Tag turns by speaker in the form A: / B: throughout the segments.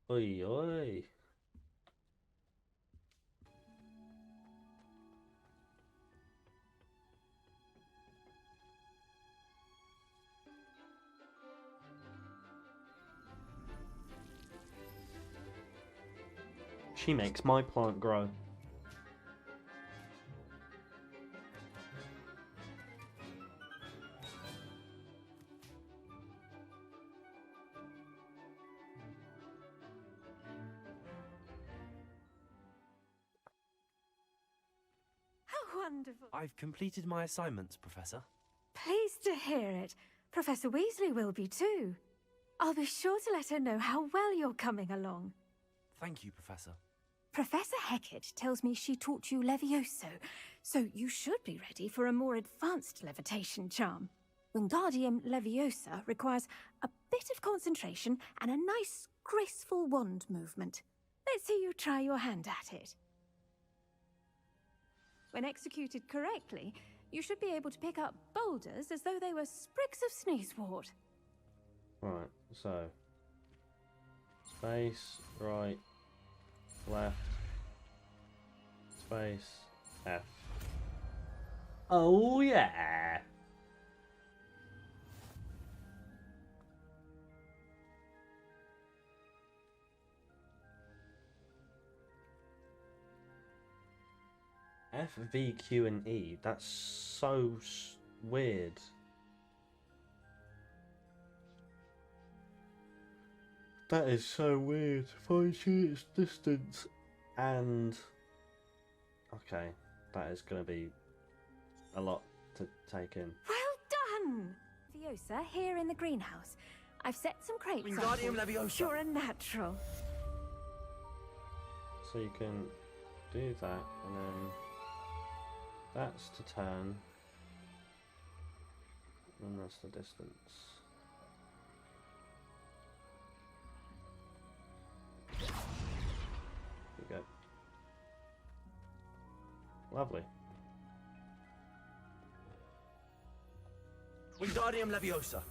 A: Oi, oi. She makes my plant grow.
B: How wonderful.
C: I've completed my assignments, Professor.
B: Pleased to hear it. Professor Weasley will be too. I'll be sure to let her know how well you're coming along.
C: Thank you, Professor.
B: Professor Hecat tells me she taught you Levioso, so you should be ready for a more advanced levitation charm. Wingardium Leviosa requires a bit of concentration and a nice, graceful wand movement. Let's see you try your hand at it. When executed correctly, you should be able to pick up boulders as though they were sprigs of sneezewort.
A: Right, so space, right, left, space, F. Oh yeah! F, V, Q, and E. That's so weird. That is so weird. 5 units distance and... Okay, that is going to be a lot to take in.
B: Well done! Leviosa, here in the greenhouse. I've set some crates up.
C: Wingardium Leviosa.
B: You're a natural.
A: So you can do that, and then that's to turn, and that's the distance. There we go. Lovely.
C: Wingardium Leviosa.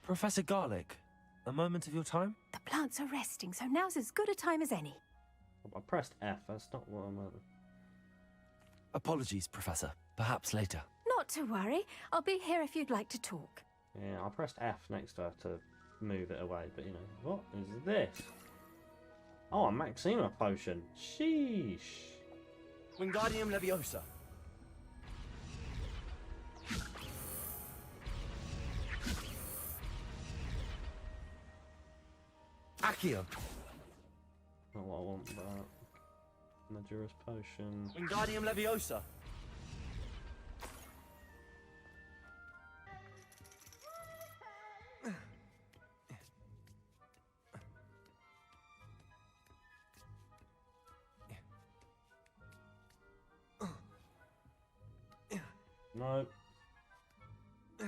C: Professor Garlick, a moment of your time?
B: The plants are resting, so now's as good a time as any.
A: I pressed F, that's not what I'm...
C: Apologies, Professor. Perhaps later.
B: Not to worry. I'll be here if you'd like to talk.
A: Yeah, I pressed F next to her to move it away, but you know, what is this? Oh, a Maxima potion. Sheesh.
C: Wingardium Leviosa. Accio.
A: Not what I want, but... Majora's potion.
C: Wingardium Leviosa.
A: No. Oh,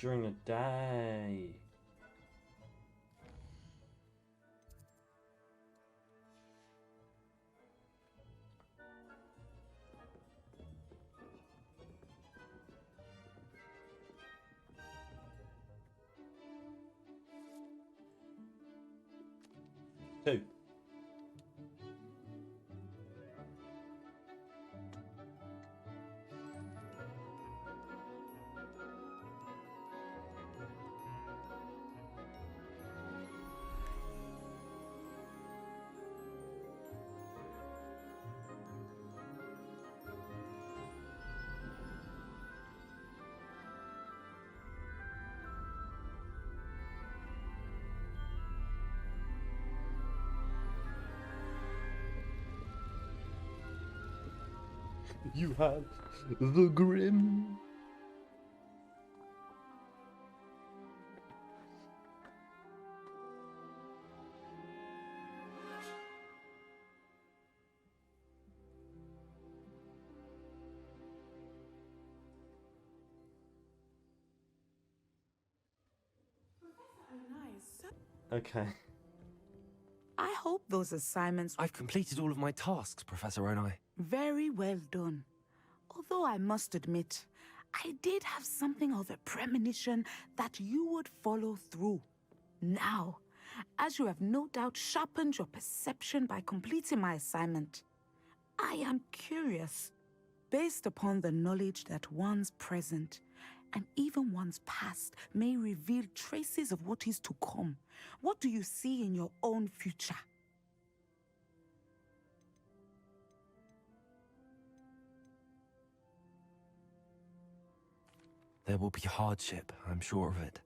A: during the day. Two. You have the Grim. Okay.
D: hope those assignments...
C: I've completed all of my tasks, Professor Onai.
D: Very well done. Although I must admit, I did have something of a premonition that you would follow through. Now, as you have no doubt sharpened your perception by completing my assignment, I am curious, based upon the knowledge that one's present and even one's past may reveal traces of what is to come. What do you see in your own future?
C: There will be hardship, I'm sure of it.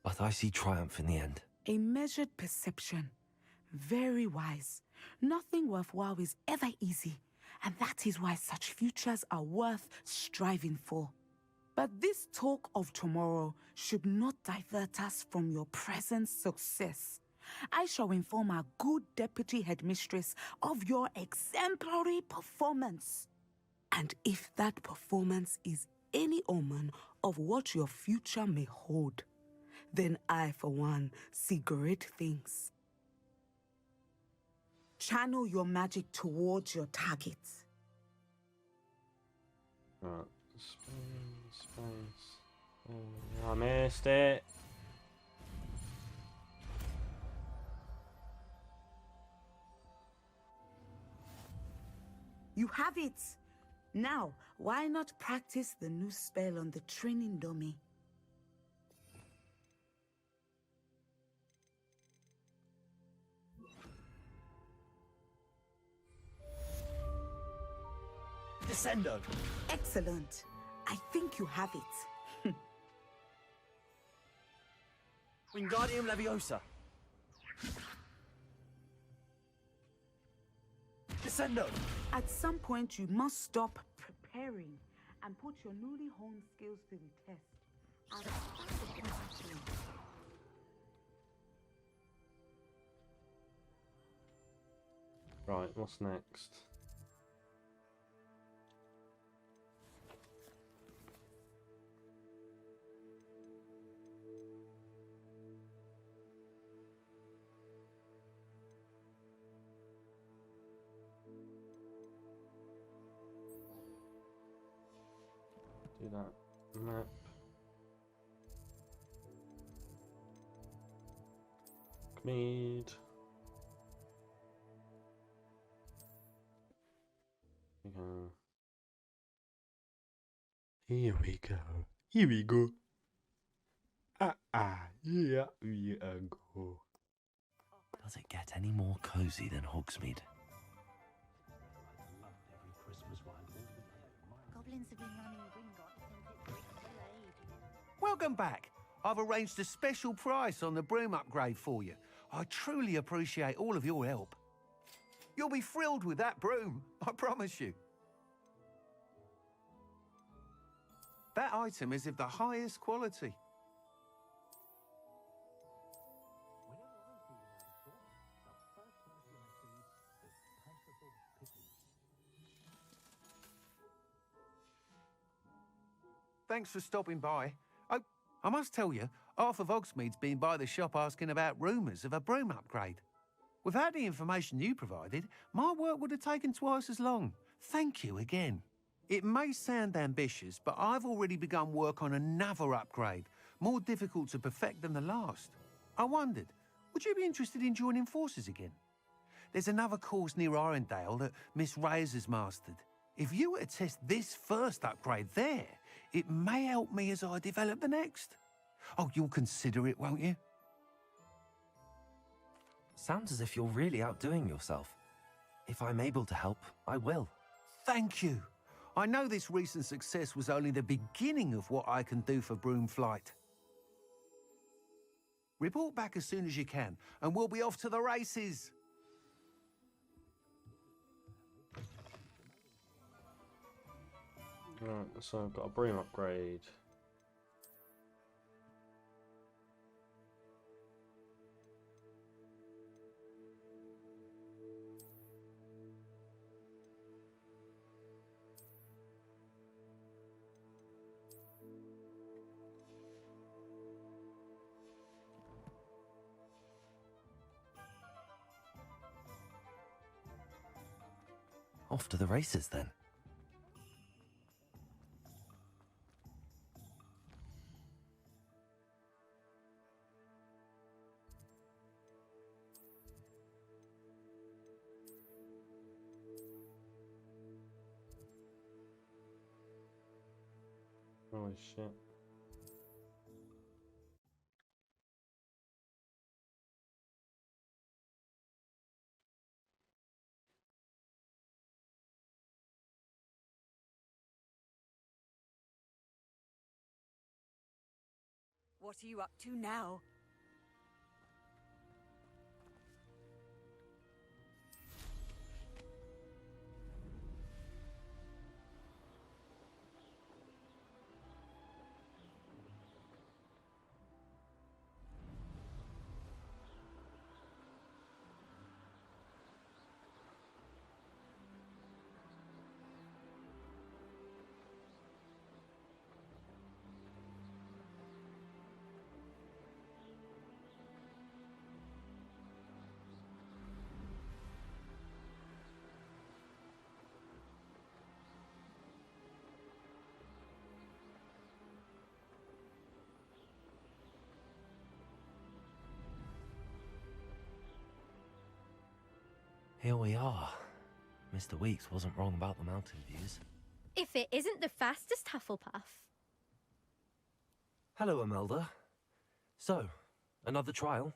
C: But I see triumph in the end.
D: A measured perception. Very wise. Nothing worthwhile is ever easy, and that is why such futures are worth striving for. But this talk of tomorrow should not divert us from your present success. I shall inform our good deputy headmistress of your exemplary performance. And if that performance is any omen of what your future may hold, then I, for one, see great things. Channel your magic towards your target.
A: Right, space. Oh, I missed it.
D: You have it! Now, why not practice the new spell on the training dummy?
C: Descendo!
D: Excellent. I think you have it.
C: Wingardium Leviosa! Descendo!
D: At some point, you must stop preparing and put your newly honed skills to the test. I'll start the conversation.
A: Right, what's next? Do that map. Mead. Here we go. Here we go. Here we go.
C: Does it get any more cozy than Hogsmeade?
E: Goblins have been running Gringotts since its brick delayed.
F: Welcome back. I've arranged a special price on the broom upgrade for you. I truly appreciate all of your help. You'll be thrilled with that broom, I promise you. That item is of the highest quality. Thanks for stopping by. Oh, I must tell you, half of Hogsmeade's been by the shop asking about rumours of a broom upgrade. Without the information you provided, my work would have taken twice as long. Thank you again. It may sound ambitious, but I've already begun work on another upgrade, more difficult to perfect than the last. I wondered, would you be interested in joining forces again? There's another course near Arendelle that Miss Reyes has mastered. If you were to test this first upgrade there, it may help me as I develop the next. Oh, you'll consider it, won't you?
C: Sounds as if you're really outdoing yourself. If I'm able to help, I will.
F: Thank you. I know this recent success was only the beginning of what I can do for Broomflight. Report back as soon as you can, and we'll be off to the races.
A: Right, so I've got a broom upgrade.
C: Off to the races then.
A: Holy shit.
G: What are you up to now?
C: Here we are. Mr. Weeks wasn't wrong about the mountain views.
B: If it isn't the fastest Hufflepuff.
C: Hello, Imelda. So, another trial?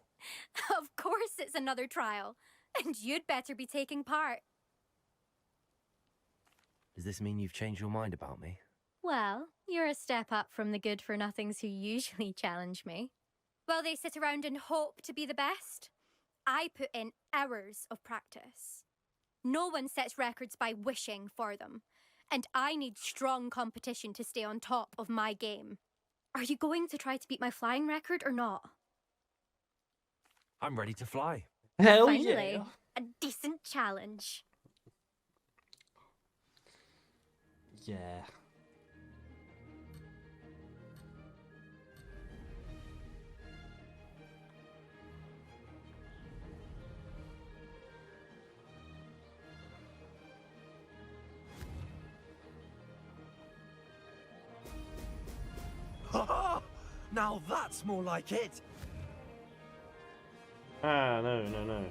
B: Of course it's another trial. And you'd better be taking part.
C: Does this mean you've changed your mind about me?
B: Well, you're a step up from the good-for-nothings who usually challenge me. While they sit around and hope to be the best, I put in hours of practice. No one sets records by wishing for them, and I need strong competition to stay on top of my game. Are you going to try to beat my flying record or not?
C: I'm ready to fly.
A: Hell
B: Finally,
A: yeah!
B: a decent challenge.
A: Yeah.
C: Now that's more like it!
A: Ah, no, no, no.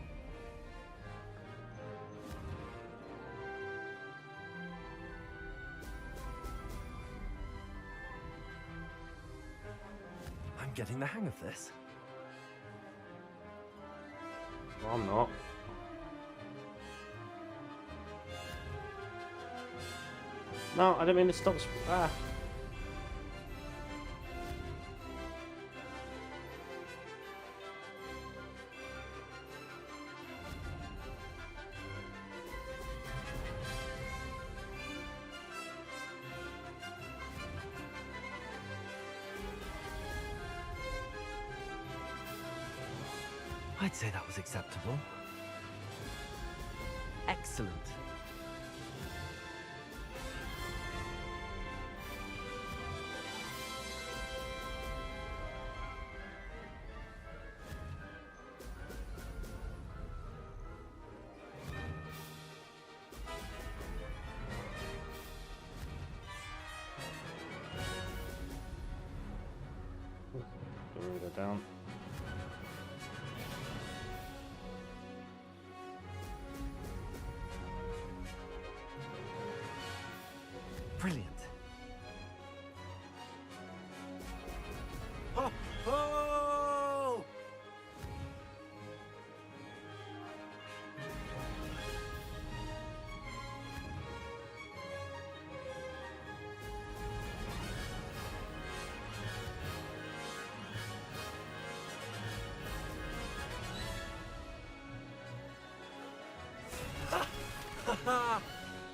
C: I'm getting the hang of this.
A: Well, I'm not. No, I didn't mean to stop. Ah.
C: I'd say that was acceptable. Excellent.
A: Go down.
C: Brilliant. Oh! Oh!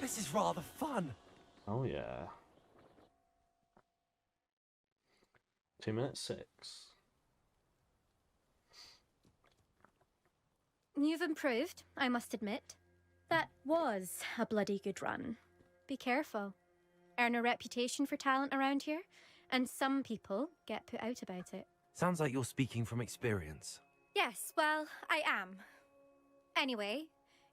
C: This is rather fun.
A: Oh yeah. 2:06.
B: You've improved, I must admit. That was a bloody good run. Be careful. Earn a reputation for talent around here, and some people get put out about it.
C: Sounds like you're speaking from experience.
B: Yes, well, I am. Anyway,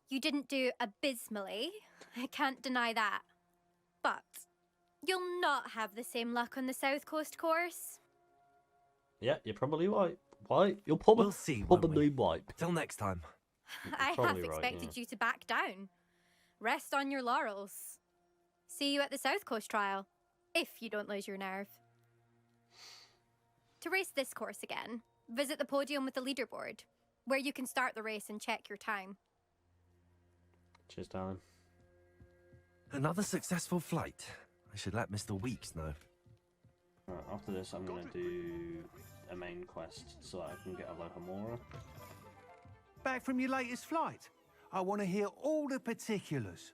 H: You didn't do abysmally. I can't deny that. But you'll not have the same luck on the South Coast course.
A: Yeah, you're probably right. Why? You're probably,
C: We'll see, won't
A: probably
C: we?
A: right.
C: Till next time.
H: I half
A: probably right,
H: expected
A: yeah.
H: you to back down. Rest on your laurels. See you at the South Coast trial, if you don't lose your nerve. To race this course again, visit the podium with the leaderboard, where you can start the race and check your time.
A: Cheers, darling.
C: Another successful flight. I should let Mr. Weeks know.
A: Right, after this, I'm going to do a main quest so I can get a Locomora.
F: Back from your latest flight? I want to hear all the particulars.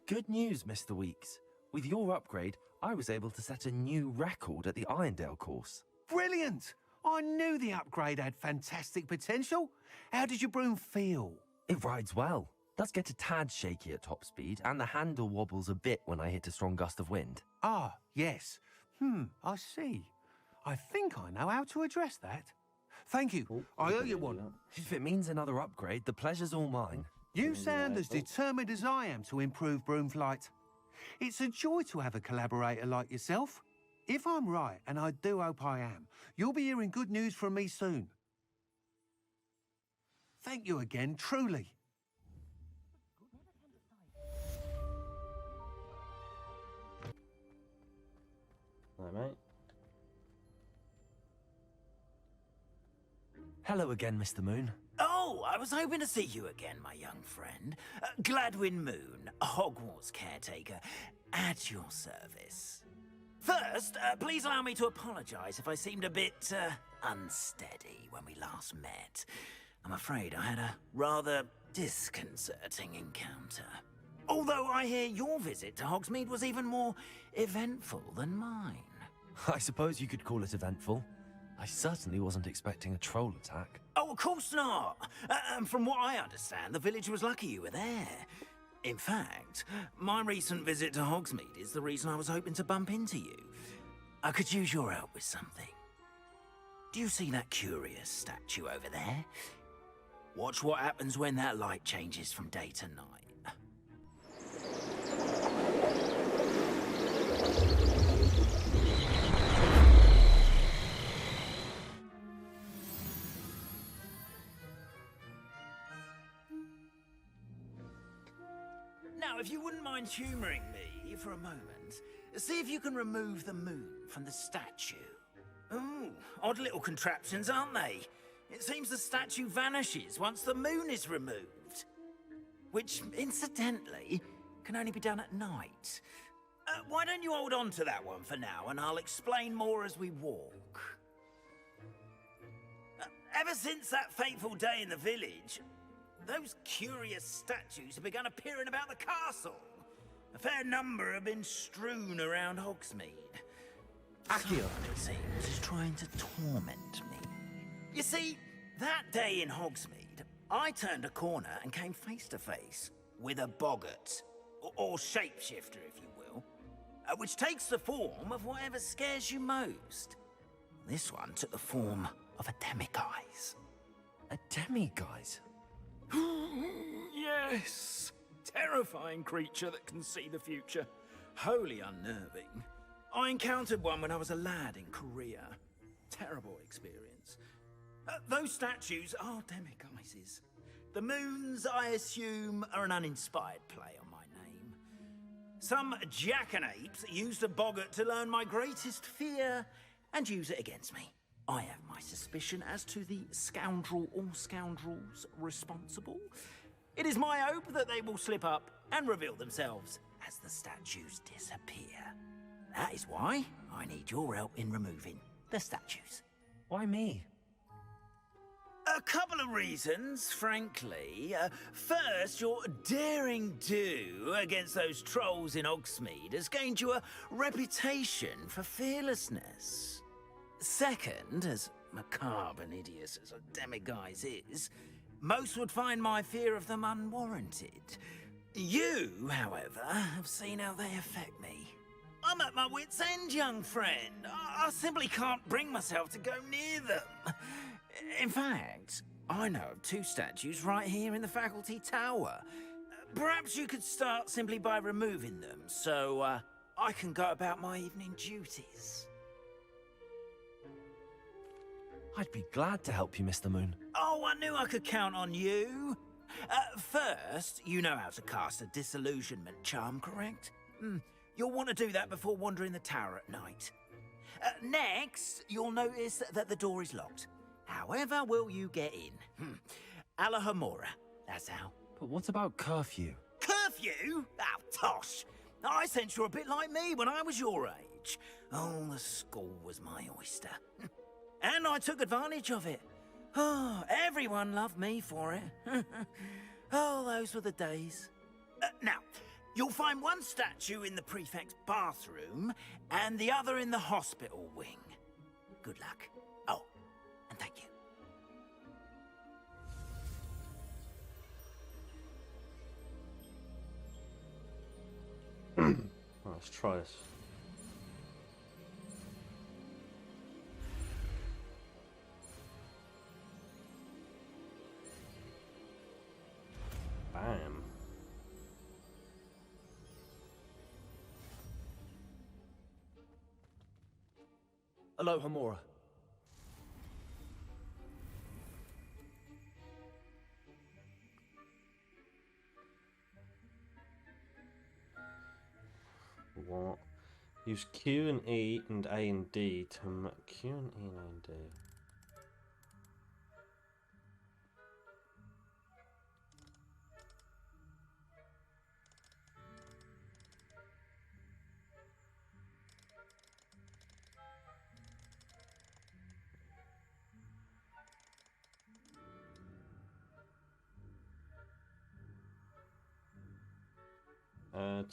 C: Good news, Mr. Weeks. With your upgrade, I was able to set a new record at the Irondale course.
F: Brilliant! I knew the upgrade had fantastic potential. How did your broom feel?
C: It rides well. Does get a tad shaky at top speed, and the handle wobbles a bit when I hit a strong gust of wind.
F: Ah, yes. I see. I think I know how to address that. Thank you.
A: Oh,
F: I owe
A: okay,
F: you
A: do
F: one.
A: that.
C: If it means another upgrade, the pleasure's all mine.
F: You sound as
A: Oh.
F: determined as I am to improve broom flight. It's a joy to have a collaborator like yourself. If I'm right, and I do hope I am, you'll be hearing good news from me soon. Thank you again, truly.
A: Hi, mate.
C: Hello again, Mr. Moon.
I: Oh, I was hoping to see you again, my young friend. Gladwin Moon, Hogwarts caretaker, at your service. First, please allow me to apologise if I seemed a bit unsteady when we last met. I'm afraid I had a rather disconcerting encounter. Although I hear your visit to Hogsmeade was even more eventful than mine.
C: I suppose you could call it eventful. I certainly wasn't expecting a troll attack.
I: Oh, of course not. And from what I understand, the village was lucky you were there. In fact, my recent visit to Hogsmeade is the reason I was hoping to bump into you. I could use your help with something. Do you see that curious statue over there? Watch what happens when that light changes from day to night. Now, if you wouldn't mind humouring me for a moment, see if you can remove the moon from the statue. Ooh, odd little contraptions, aren't they? It seems the statue vanishes once the moon is removed. Which, incidentally, can only be done at night. Why don't you hold on to that one for now, and I'll explain more as we walk. Ever since that fateful day in the village, those curious statues have begun appearing about the castle. A fair number have been strewn around Hogsmeade. Someone, it seems, is trying to torment me. You see, that day in Hogsmeade, I turned a corner and came face to face with a boggart, or shapeshifter, if you will, which takes the form of whatever scares you most. This one took the form of a demiguise.
C: A demiguise?
I: Yes! Terrifying creature that can see the future. Wholly unnerving. I encountered one when I was a lad in Korea. Terrible experience. Those statues are demiguises. The moons, I assume, are an uninspired play on my name. Some jackanapes used a boggart to learn my greatest fear and use it against me. I have my suspicion as to the scoundrel or scoundrels responsible. It is my hope that they will slip up and reveal themselves as the statues disappear. That is why I need your help in removing the statues.
C: Why me?
I: A couple of reasons, frankly. First, your daring do against those trolls in Hogsmeade has gained you a reputation for fearlessness. Second, as macabre and hideous as a demiguise is, most would find my fear of them unwarranted. You, however, have seen how they affect me. I'm at my wit's end, young friend. I simply can't bring myself to go near them. In fact, I know of 2 statues right here in the faculty tower. Perhaps you could start simply by removing them, so I can go about my evening duties.
C: I'd be glad to help you, Mr. Moon.
I: Oh, I knew I could count on you. First, you know how to cast a disillusionment charm, correct? You'll want to do that before wandering the tower at night. Next, you'll notice that the door is locked. However will you get in? Alahomora, that's how.
C: But what about curfew?
I: Curfew? Oh, tosh. I sense you're a bit like me when I was your age. Oh, the school was my oyster. And I took advantage of it. Oh, everyone loved me for it. Oh, those were the days. Now, you'll find one statue in the prefect's bathroom and the other in the hospital wing. Good luck. Oh, and thank you.
A: Let's try this. Bam.
C: Alohomora.
A: What? Use Q and E and A and D to Q and E and A and D.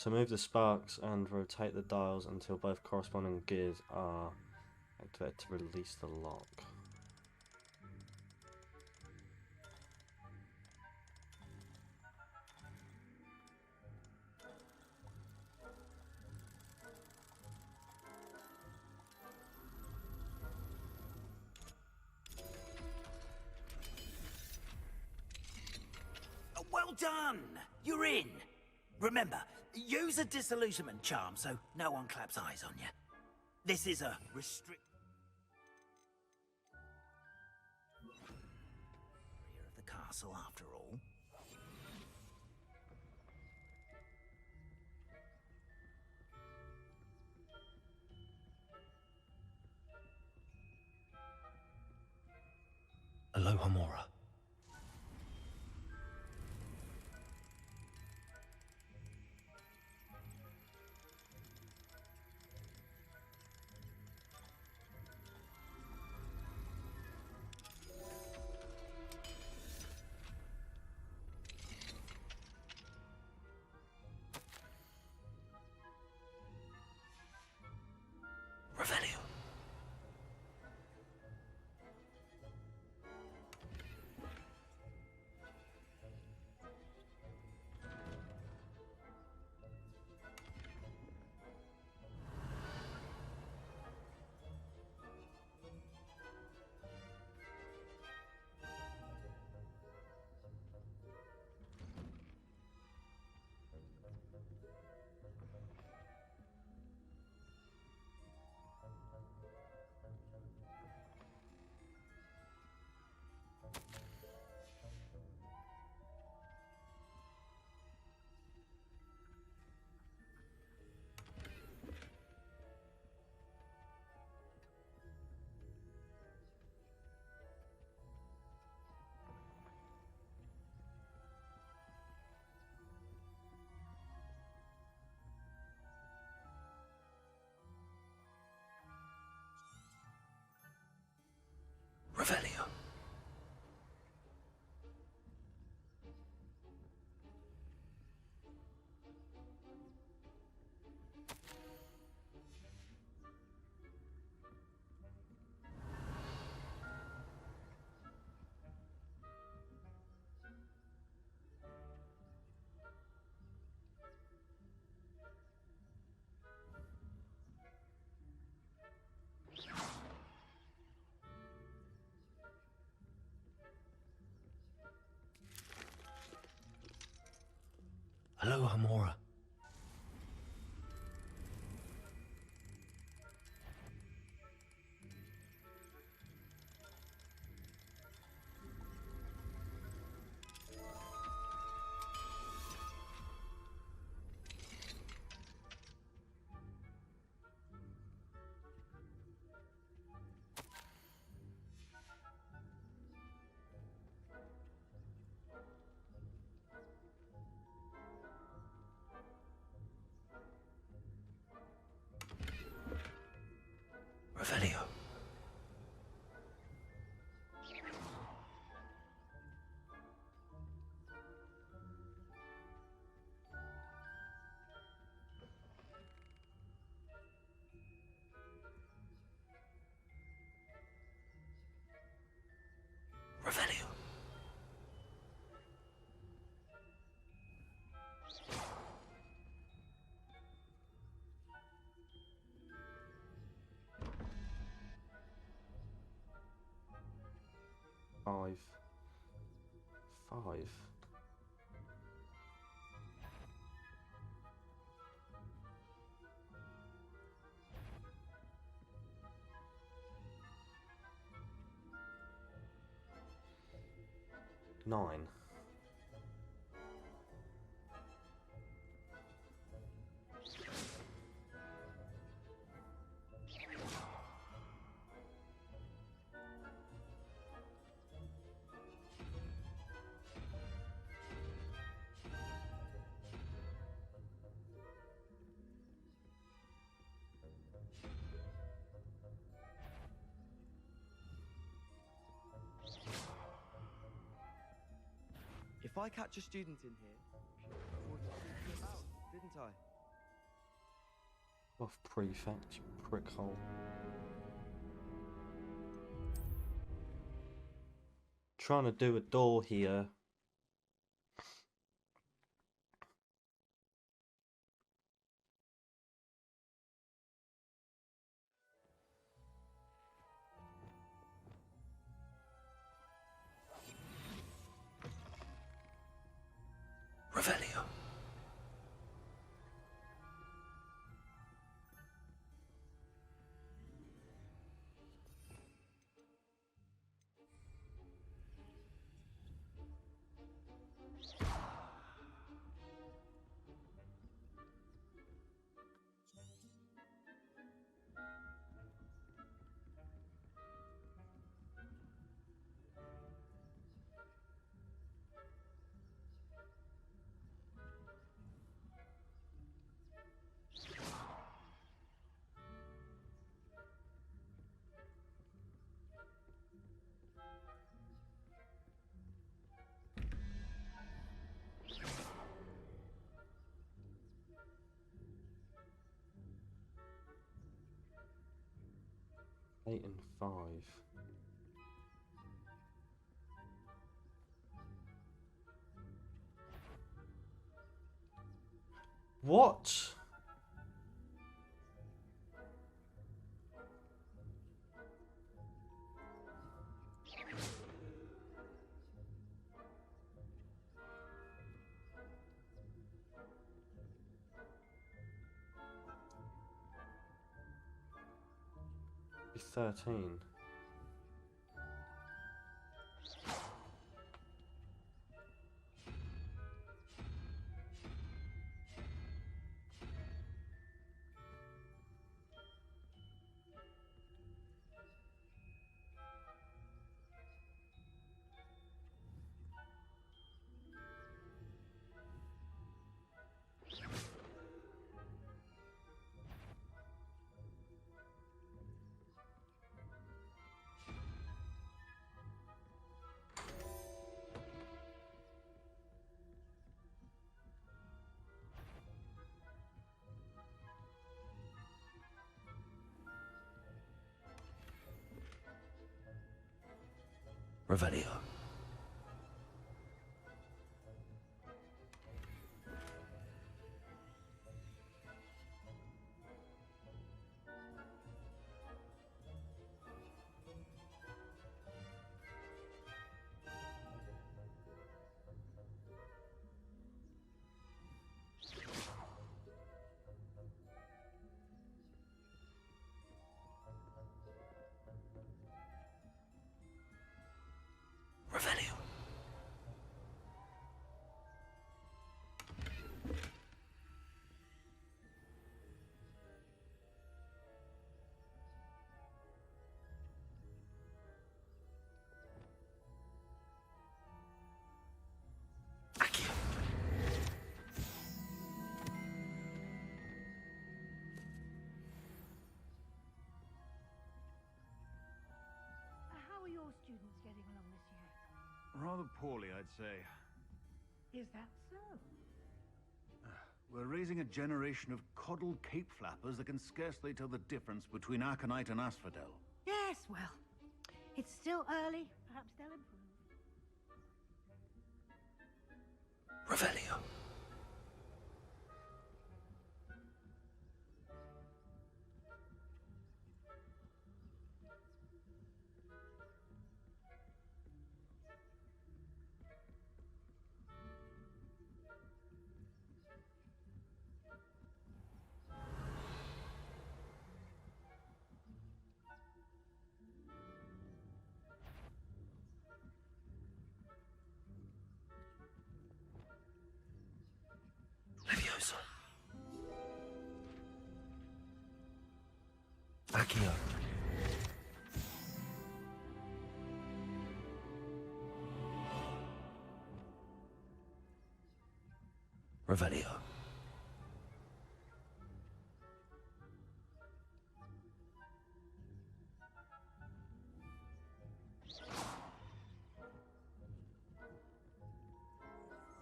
A: To move the sparks and rotate the dials until both corresponding gears are activated to release the lock.
I: Well done! You're in! Remember, use a disillusionment charm so no one claps eyes on you. This is a restrict... area of the castle, after all.
C: Alohomora. Revelio. Revelio. Hamura. Revelio. Revelio.
A: Five. Five. Nine.
J: If I catch a student in here, I would have him out, didn't I?
A: Off prefect, you prickhole. Trying to do a door here.
C: Revelio.
A: Eight and five. What? Be 13.
C: Revelio.
E: getting along this year?
K: Rather poorly, I'd say.
E: Is that so?
K: We're raising a generation of coddled cape flappers that can scarcely tell the difference between Aconite and Asphodel.
E: Yes, well, it's still early. Perhaps they'll improve.
C: Revelio. Leviosa. Accio. Revelio.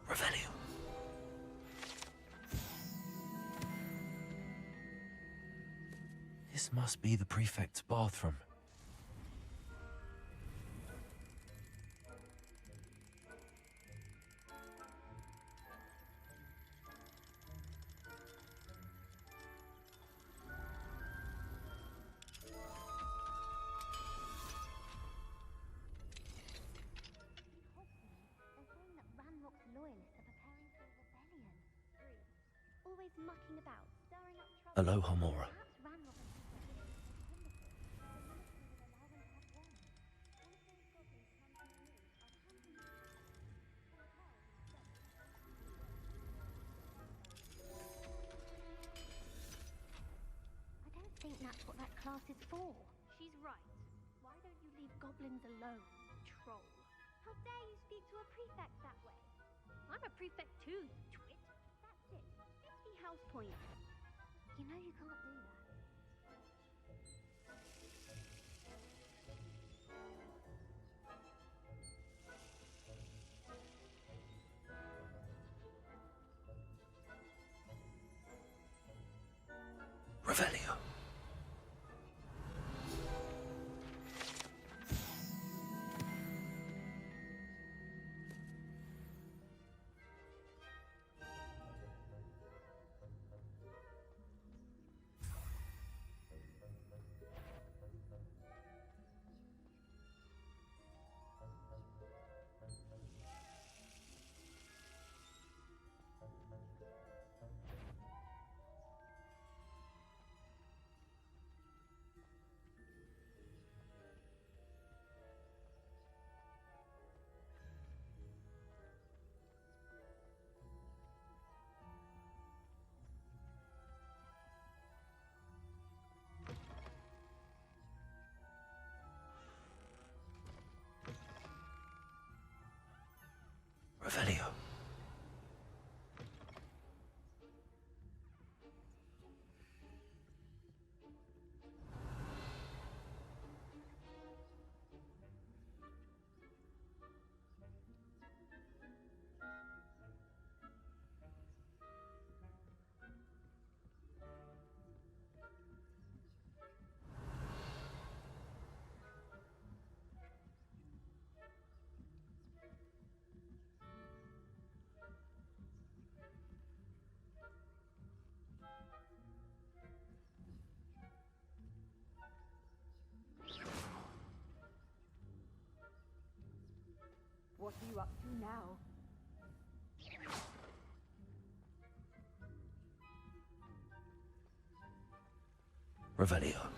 C: Revelio. This must be the prefect's bathroom.
L: They're saying that Ranrock's loyalists are preparing for a rebellion. Always mucking about, stirring up trouble.
C: Aloha Mora.
L: Perhaps Ranrock and his rebellion are Timbercliff, so the military would allow them to have one. One of those goblins hunting me are hunting me. I don't think that's what that class is for.
M: She's right. Why don't you leave goblins alone, troll?
L: How dare you speak to a prefect that way?
M: I'm a prefect too, you twit.
L: That's it. 50 house points. You know you can't do that.
C: Revelio. Revelio.
G: What are you up to now?
C: Revelio.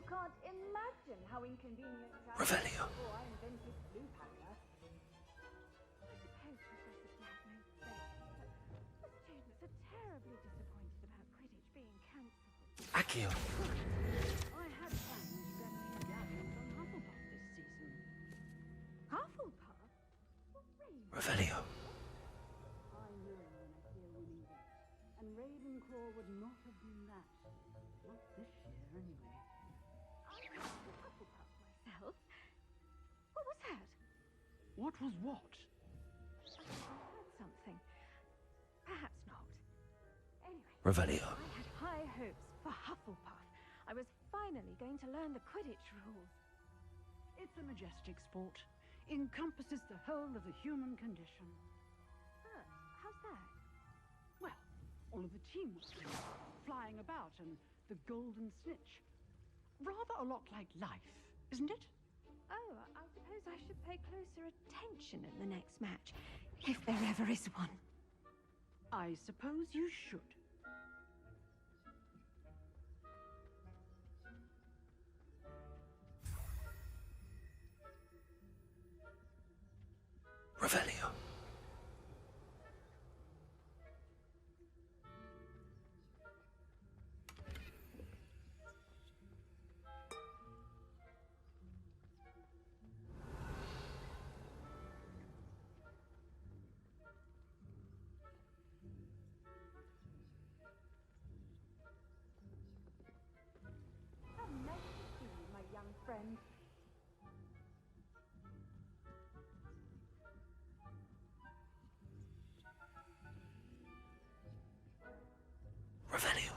G: can't imagine how inconvenient travel
C: Revelio.
G: before I invented blue powder. I suppose Professor Black knows best, but the students are terribly disappointed about Quidditch being cancelled.
C: Accio.
E: I had planned to get a few gatherings on Hufflepuff this season.
G: Hufflepuff? Well, really?
C: Revelio.
E: I know when I hear winning this, and Ravenclaw would not have been that. Not this year, anyway.
G: I was a Hufflepuff myself. What was that?
E: What was what?
G: I heard something. Perhaps not. Anyway,
C: Revelio.
G: I had high hopes for Hufflepuff. I was finally going to learn the Quidditch rules.
E: It's a majestic sport. Encompasses the whole of the human condition.
G: Oh, how's that?
E: Well, all of the teams flying about and the golden snitch. Rather a lot like life, isn't it?
B: Oh, I suppose I should pay closer attention at the next match, if there ever is one.
E: I suppose you should.
C: Revelio.
G: How nice to see you, my young friend.
C: Revelio.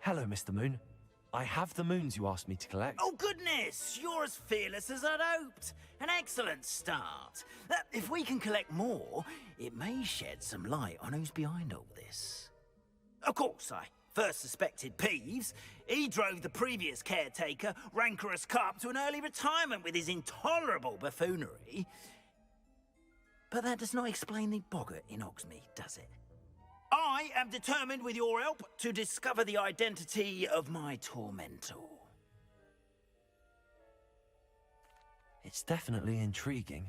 C: Hello, Mr. Moon. I have the moons you asked me to collect.
I: Oh, goodness! You're as fearless as I'd hoped. An excellent start. If we can collect more, it may shed some light on who's behind all this. Of course, I first suspected Peeves. He drove the previous caretaker, Rancorous Carp, to an early retirement with his intolerable buffoonery. But that does not explain the boggart in Hogsmeade, does it? I am determined, with your help, to discover the identity of my tormentor.
C: It's definitely intriguing.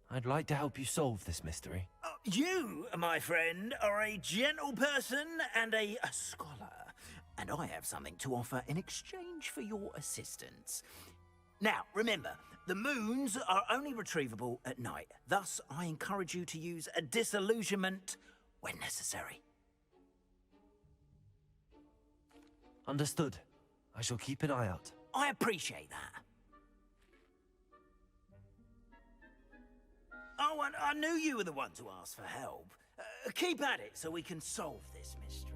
C: I'd like to help you solve this mystery.
I: You, my friend, are a gentle person and a scholar, and I have something to offer in exchange for your assistance. Now, remember, the moons are only retrievable at night. Thus, I encourage you to use a disillusionment when necessary.
C: Understood. I shall keep an eye out.
I: I appreciate that. Oh, and I knew you were the one to ask for help. Keep at it so we can solve this mystery.